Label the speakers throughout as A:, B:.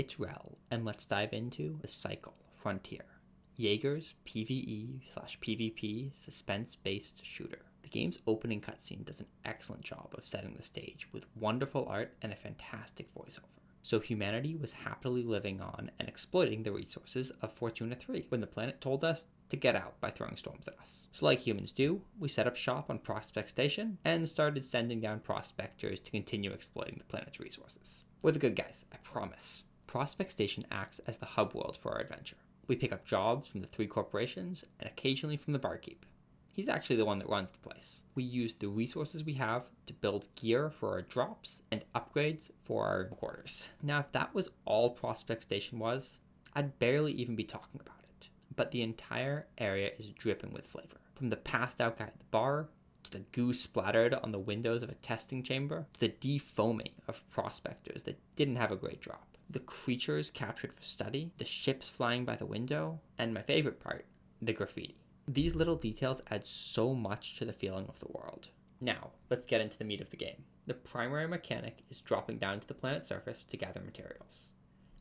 A: It's Rell, and let's dive into the Cycle Frontier, Jaeger's PvE/PvP suspense-based shooter. The game's opening cutscene does an excellent job of setting the stage with wonderful art and a fantastic voiceover. So humanity was happily living on and exploiting the resources of Fortuna 3 when the planet told us to get out by throwing storms at us. So like humans do, we set up shop on Prospect Station and started sending down prospectors to continue exploiting the planet's resources. We're the good guys, I promise. Prospect Station acts as the hub world for our adventure. We pick up jobs from the 3 corporations and occasionally from the barkeep. He's actually the one that runs the place. We use the resources we have to build gear for our drops and upgrades for our quarters. Now, if that was all Prospect Station was, I'd barely even be talking about it. But the entire area is dripping with flavor. From the passed out guy at the bar, to the goo splattered on the windows of a testing chamber, to the defoaming of prospectors that didn't have a great drop. The creatures captured for study, the ships flying by the window, and my favorite part, the graffiti. These little details add so much to the feeling of the world. Now, let's get into the meat of the game. The primary mechanic is dropping down to the planet's surface to gather materials.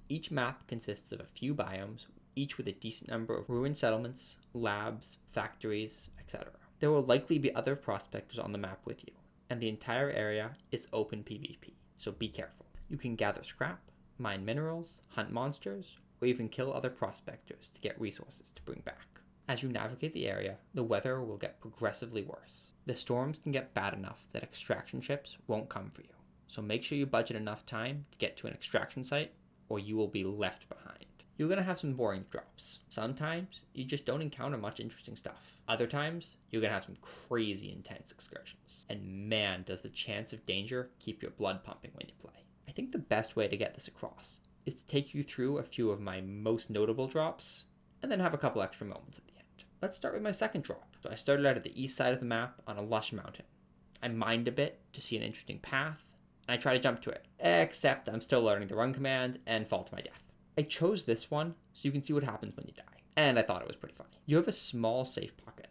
A: Each map consists of a few biomes, each with a decent number of ruined settlements, labs, factories, etc. There will likely be other prospectors on the map with you, and the entire area is open PvP, so be careful. You can gather scrap, mine minerals, hunt monsters, or even kill other prospectors to get resources to bring back. As you navigate the area, the weather will get progressively worse. The storms can get bad enough that extraction ships won't come for you, so make sure you budget enough time to get to an extraction site or you will be left behind. You're going to have some boring drops. Sometimes you just don't encounter much interesting stuff. Other times, you're going to have some crazy intense excursions. And man, does the chance of danger keep your blood pumping when you play. I think the best way to get this across is to take you through a few of my most notable drops and then have a couple extra moments at the end. Let's start with my second drop. So I started out at the east side of the map on a lush mountain. I mined a bit to see an interesting path, and I try to jump to it, except I'm still learning the run command and fall to my death. I chose this one so you can see what happens when you die, and I thought it was pretty funny. You have a small safe pocket,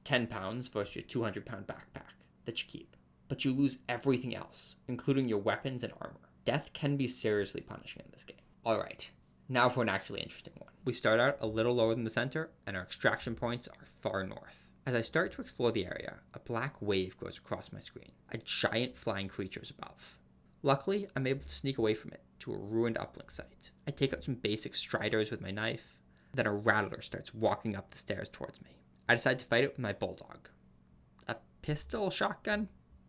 A: 10 pounds versus your 200-pound backpack that you keep, but you lose everything else, including your weapons and armor. Death can be seriously punishing in this game. Alright, now for an actually interesting one. We start out a little lower than the center, and our extraction points are far north. As I start to explore the area, a black wave goes across my screen. A giant flying creature is above. Luckily, I'm able to sneak away from it to a ruined uplink site. I take up some basic striders with my knife, then a rattler starts walking up the stairs towards me. I decide to fight it with my bulldog. A pistol shotgun?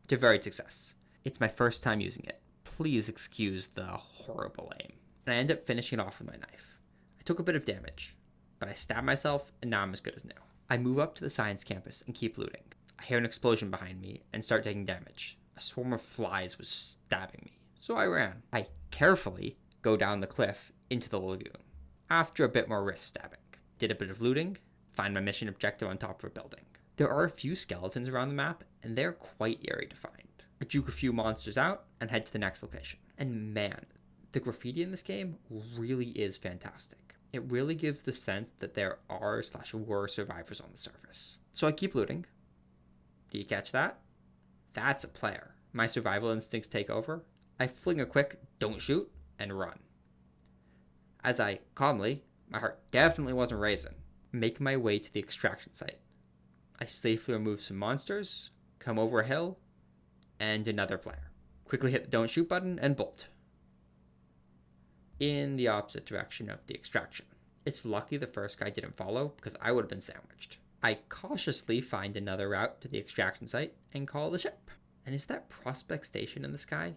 A: To varied success. It's my first time using it. Please excuse the horrible aim. And I end up finishing it off with my knife. I took a bit of damage, but I stabbed myself and now I'm as good as new. I move up to the science campus and keep looting. I hear an explosion behind me and start taking damage. A swarm of flies was stabbing me, so I ran. I carefully go down the cliff into the lagoon, after a bit more wrist stabbing. Did a bit of looting, find my mission objective on top of a building. There are a few skeletons around the map, and they're quite eerie to find. I juke a few monsters out and head to the next location. And man, the graffiti in this game really is fantastic. It really gives the sense that there are/were survivors on the surface. So I keep looting. Do you catch that? That's a player. My survival instincts take over. I fling a quick don't shoot and run. As I calmly, my heart definitely wasn't racing, make my way to the extraction site. I safely remove some monsters, come over a hill, and another player. Quickly hit the don't shoot button and bolt in the opposite direction of the extraction. It's lucky the first guy didn't follow because I would have been sandwiched. I cautiously find another route to the extraction site and call the ship. And is that Prospect Station in the sky?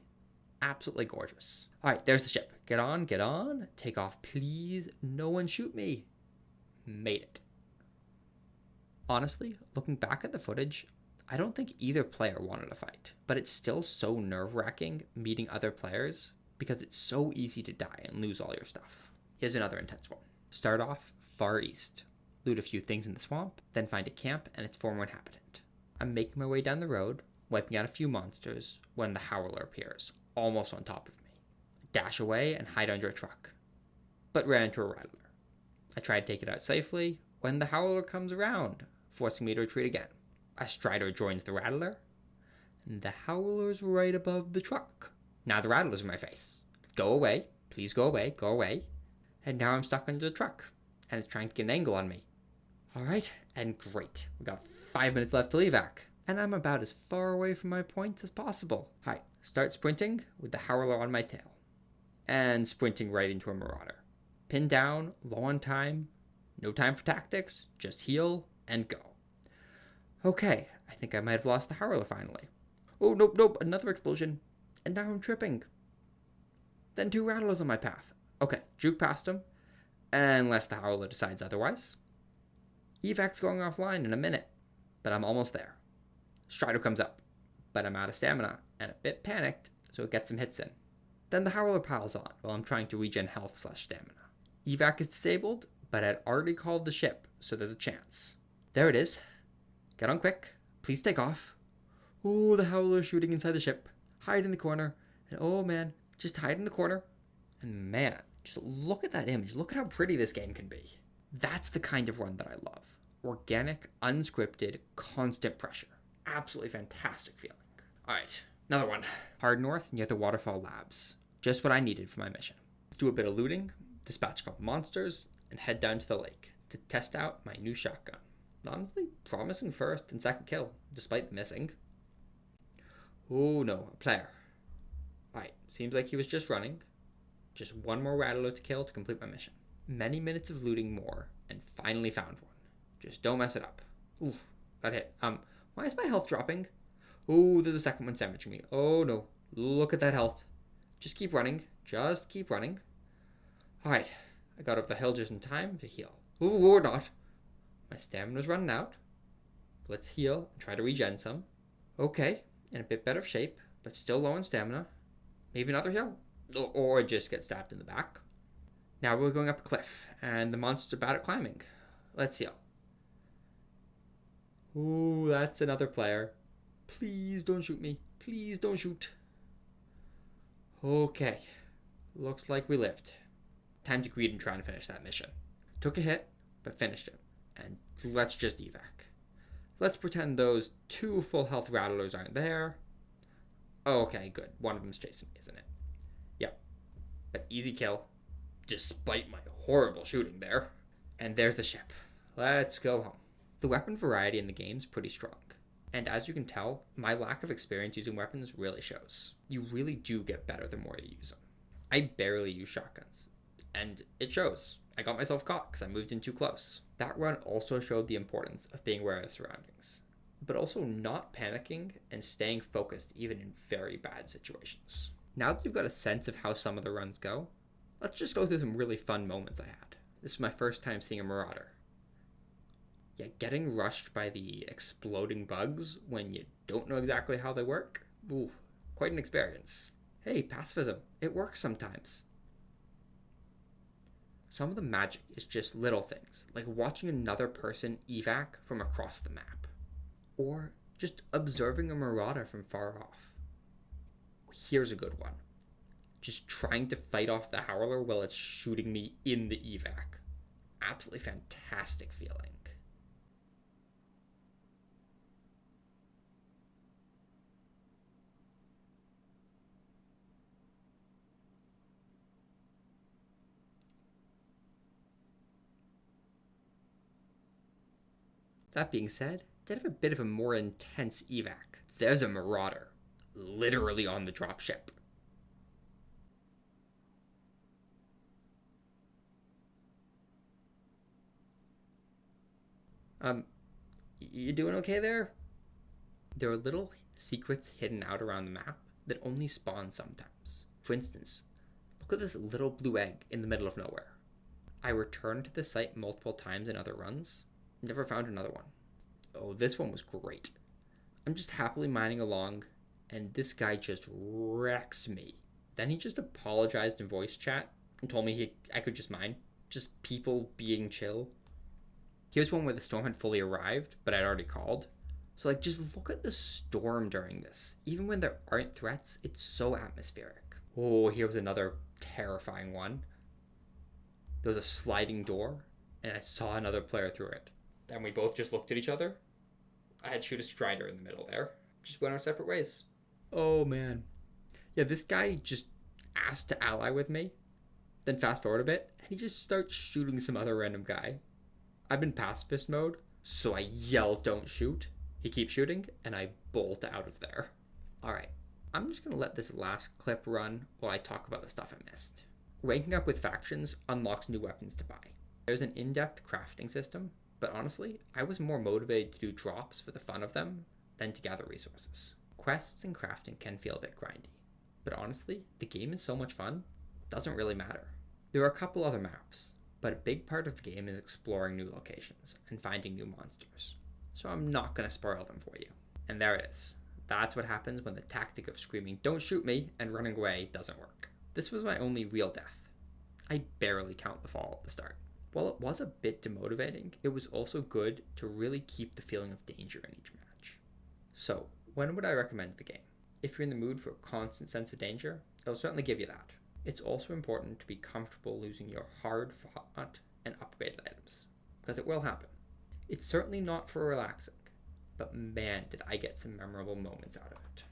A: Absolutely gorgeous. Alright, there's the ship. Get on, take off please, no one shoot me. Made it. Honestly, looking back at the footage, I don't think either player wanted a fight, but it's still so nerve-wracking meeting other players because it's so easy to die and lose all your stuff. Here's another intense one. Start off far east, loot a few things in the swamp, then find a camp and its former inhabitant. I'm making my way down the road, wiping out a few monsters, when the howler appears, almost on top of me. I dash away and hide under a truck, but ran into a rattler. I try to take it out safely when the howler comes around, forcing me to retreat again. A strider joins the rattler, and the howler's right above the truck. Now the rattler's in my face. Go away, Please go away, go away. And now I'm stuck under the truck, and it's trying to get an angle on me. All right, and great. We got 5 minutes left till evac, and I'm about as far away from my points as possible. All right, start sprinting with the howler on my tail, and sprinting right into a marauder. Pinned down, low on time, no time for tactics, just heal and go. Okay, I think I might have lost the howler finally. Oh, nope, another explosion, and now I'm tripping. Then 2 rattlers on my path. Okay, juke past him, unless the howler decides otherwise. Evac's going offline in a minute, but I'm almost there. Strider comes up, but I'm out of stamina and a bit panicked, so it gets some hits in. Then the howler piles on while I'm trying to regen health/stamina. Evac is disabled, but I'd already called the ship, so there's a chance. There it is. Get on quick. Please take off. Ooh, the howler shooting inside the ship. Hide in the corner. And oh man, just hide in the corner. And man, just look at that image. Look at how pretty this game can be. That's the kind of run that I love. Organic, unscripted, constant pressure. Absolutely fantastic feeling. Alright, another one. Hard north near the Waterfall Labs. Just what I needed for my mission. Do a bit of looting, dispatch a couple monsters, and head down to the lake to test out my new shotgun. Honestly, promising first and second kill, despite the missing. Oh no, a player. Alright, seems like he was just running. Just one more rattler to kill to complete my mission. Many minutes of looting more, and finally found one. Just don't mess it up. Ooh, got hit. Why is my health dropping? Ooh, there's a second one sandwiching me. Oh no, look at that health. Just keep running. Just keep running. Alright, I got over the hill just in time to heal. Ooh, or not. My stamina's running out. Let's heal and try to regen some. Okay, in a bit better shape, but still low on stamina. Maybe another heal. Or just get stabbed in the back. Now we're going up a cliff, and the monsters are bad at climbing. Let's heal. Ooh, that's another player. Please don't shoot me. Please don't shoot. Okay. Looks like we lived. Time to greed and try and finish that mission. Took a hit, but finished it. And let's just evac. Let's pretend those 2 full health rattlers aren't there. Okay, good. One of them's chasing me, isn't it? Yep. But easy kill. Despite my horrible shooting there. And there's the ship. Let's go home. The weapon variety in the game's pretty strong. And as you can tell, my lack of experience using weapons really shows. You really do get better the more you use them. I barely use shotguns. And it shows. I got myself caught because I moved in too close. That run also showed the importance of being aware of surroundings, but also not panicking and staying focused even in very bad situations. Now that you've got a sense of how some of the runs go, let's just go through some really fun moments I had. This was my first time seeing a marauder. Yeah, getting rushed by the exploding bugs when you don't know exactly how they work, ooh, quite an experience. Hey, pacifism, it works sometimes. Some of the magic is just little things, like watching another person evac from across the map, or just observing a marauder from far off. Here's a good one. Just trying to fight off the howler while it's shooting me in the evac. Absolutely fantastic feeling. That being said, did have a bit of a more intense evac. There's a marauder, literally on the dropship. You doing okay there? There are little secrets hidden out around the map that only spawn sometimes. For instance, look at this little blue egg in the middle of nowhere. I returned to the site multiple times in other runs, never found another one. Oh, this one was great. I'm just happily mining along, and this guy just wrecks me. Then he just apologized in voice chat and told me I could just mine. Just people being chill. Here's one where the storm had fully arrived, but I'd already called. So just look at the storm during this. Even when there aren't threats, it's so atmospheric. Oh, here was another terrifying one. There was a sliding door, and I saw another player through it. And we both just looked at each other. I had to shoot a strider in the middle there. Just went our separate ways. Oh, man. Yeah, this guy just asked to ally with me. Then fast forward a bit, and he just starts shooting some other random guy. I'm in pacifist mode, so I yell, "Don't shoot." He keeps shooting, and I bolt out of there. Alright, I'm just gonna let this last clip run while I talk about the stuff I missed. Ranking up with factions unlocks new weapons to buy. There's an in-depth crafting system, but honestly, I was more motivated to do drops for the fun of them than to gather resources. Quests and crafting can feel a bit grindy, but honestly, the game is so much fun, it doesn't really matter. There are a couple other maps, but a big part of the game is exploring new locations and finding new monsters, so I'm not going to spoil them for you. And there it is. That's what happens when the tactic of screaming "don't shoot me" and running away doesn't work. This was my only real death. I barely count the fall at the start. While it was a bit demotivating, it was also good to really keep the feeling of danger in each match. So, when would I recommend the game? If you're in the mood for a constant sense of danger, it'll certainly give you that. It's also important to be comfortable losing your hard-fought and upgraded items, because it will happen. It's certainly not for relaxing, but man, did I get some memorable moments out of it.